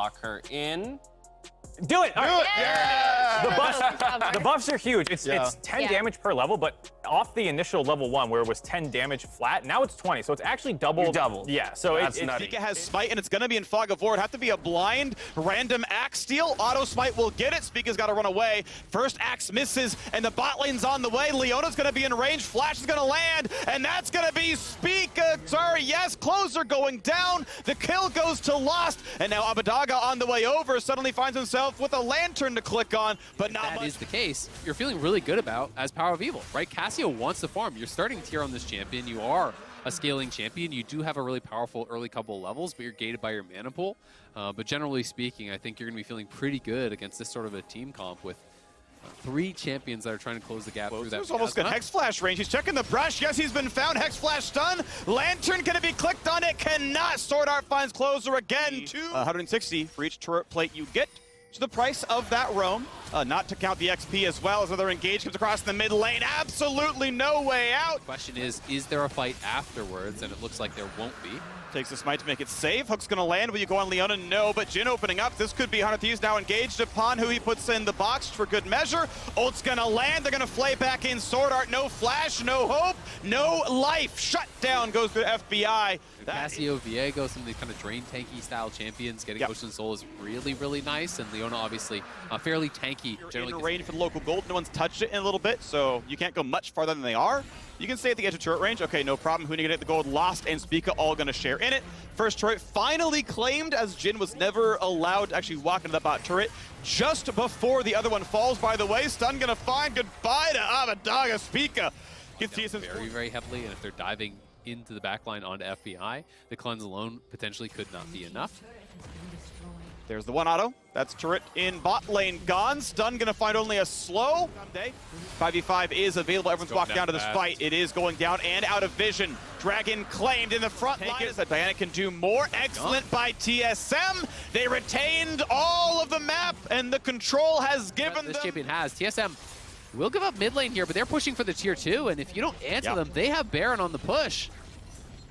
lock her in. Do it! All right. Yeah! The buffs are huge. It's 10 Yeah. damage per level, but off the initial level 1 where it was 10 damage flat, now it's 20, so it's actually double. You doubled. Yeah, so That's it's nutty. Pika has Smite, and it's going to be in Fog of War. It'd have to be a blind, random axe steal. Auto Smite will get it. Spica's got to run away. First axe misses, and the bot lane's on the way. Leona's going to be in range. Flash is going to land, and that's going to be Spica. Sorry, yes, closer going down. The kill goes to Lost, and now Abadaga on the way over suddenly finds himself with a lantern to click on, but not That much. is the case, you're feeling really good about as Power of Evil, right? Cassio wants to farm. You're starting tier on this champion. You are a scaling champion. You do have a really powerful early couple of levels, but you're gated by your mana pool. But generally speaking, I think you're going to be feeling pretty good against this sort of a team comp with 3 champions that are trying to close the gap through that. There's almost got Hex Flash range. He's checking the brush. Yes, he's been found. Hex Flash stun. Lantern gonna be clicked on. It cannot. Sword Art finds closer again. 160 for each turret plate you get. To the price of that roam, not to count the XP as well as another engage comes across the mid lane. Absolutely no way out. Question is there a fight afterwards? And it looks like there won't be. Takes the smite to make it safe. Hook's gonna land. Will you go on Leona? No, but Jhin opening up. This could be 100 Thieves now engaged upon who he puts in the box for good measure. Ult's gonna land. They're gonna flay back in. Sword Art, no flash, no hope, no life. Shut down goes to FBI. Cassio, Viego, some of these kind of drain tanky style champions, getting Ocean Soul is really, really nice. And Leona obviously fairly tanky. Generally in range for the local gold. No one's touched it in a little bit, so you can't go much farther than they are. You can stay at the edge of turret range. Okay, no problem. Huni gonna get the gold. Lost and Spica all gonna share in it. First turret finally claimed, as Jhin was never allowed to actually walk into that bot turret just before the other one falls, by the way. Stun gonna find goodbye to Abadaga. Spica gets TSM very, very heavily, and if they're diving into the backline onto FBI, the cleanse alone potentially could not be enough. There's the one auto. That's turret in bot lane gone. Stun gonna find only a slow. 5v5 is available. Everyone's walked down to this fight. It is going down and out of vision. Dragon claimed in the front line. That Diana can do more. Excellent by TSM. They retained all of the map, and the control has given This them. champion has. TSM will give up mid lane here, but they're pushing for the tier 2, and if you don't answer them, they have Baron on the push.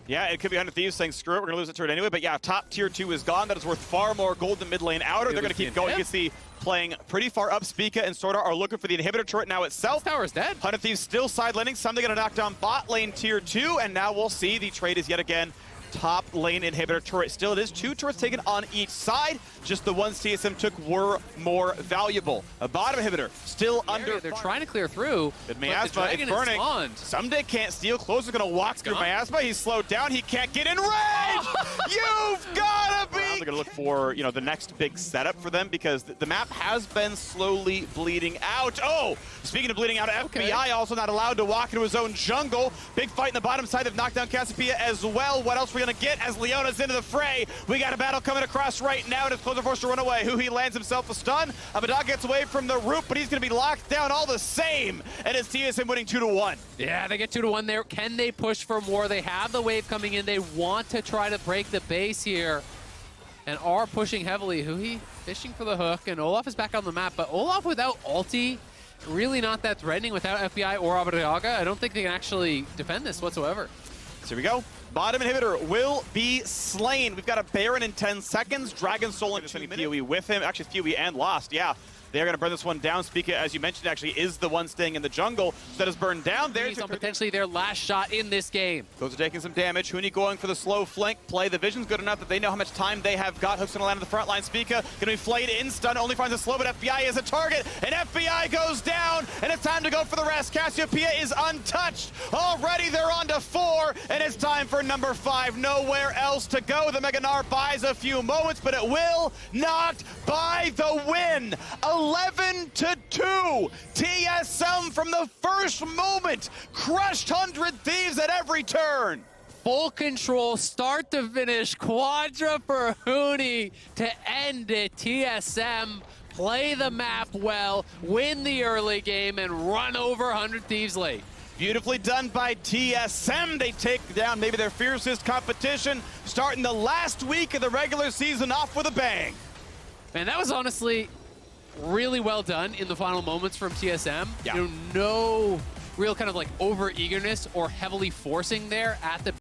Yeah, it could be 100 Thieves saying, screw it, we're going to lose the turret anyway. But yeah, top tier 2 is gone. That is worth far more gold than mid lane outer. They're going to keep going. You can see playing pretty far up. Spica and Sword Art are looking for the inhibitor turret now itself. This tower's dead. 100 Thieves still side laning. Something going to knock down bot lane tier 2. And now we'll see the trade is yet again top lane inhibitor turret. Still, it is 2 turrets taken on each side. Just the ones TSM took were more valuable. A bottom inhibitor still under. They're trying to clear through. But but the Miasma, dragon it's burning. is spawned. Someday can't steal. Closer's gonna walk through gone. Miasma. He's slowed down. He can't get in range. You've gotta be. They're gonna look for the next big setup for them because the map has been slowly bleeding out. Oh, speaking of bleeding out, FBI also not allowed to walk into his own jungle. Big fight in the bottom side. They've knocked down Cassiopeia as well. What else are we gonna get as Leona's into the fray? We got a battle coming across right now, and it's Closer forced to run away. He lands himself a stun. Abadaga gets away from the root, but he's gonna be locked down all the same. And it's TSM winning 2-1. Yeah, they get 2-1 there. Can they push for more? They have the wave coming in. They want to try to break the base here and are pushing heavily. Huhi fishing for the hook, and Olaf is back on the map, but Olaf without ulti, really not that threatening without FBI or Abadaga. I don't think they can actually defend this whatsoever. So here we go. Bottom inhibitor will be slain. We've got a Baron in 10 seconds. Dragon Soul and PoE with him. Actually, PoE and Lost, yeah. They're going to burn this one down. Spica, as you mentioned, actually is the one staying in the jungle that is burned down. There's potentially their last shot in this game. Those are taking some damage. Huni going for the slow flank play. The vision's good enough that they know how much time they have got. Hook's going to land on the front line. Spica going to be flayed in stun. Only finds a slow, but FBI is a target. And FBI goes down. And it's time to go for the rest. Cassiopeia is untouched. Already they're on to 4. And it's time for number 5. Nowhere else to go. The Mega Gnar buys a few moments, but it will not buy the win. 11-2. TSM from the first moment crushed 100 Thieves at every turn. Full control, start to finish, quadra for Huni to end it. TSM play the map well, win the early game, and run over 100 Thieves late. Beautifully done by TSM. They take down maybe their fiercest competition, starting the last week of the regular season off with a bang. Man, that was honestly really well done in the final moments from TSM. Yeah. No real kind of like over eagerness or heavily forcing there at the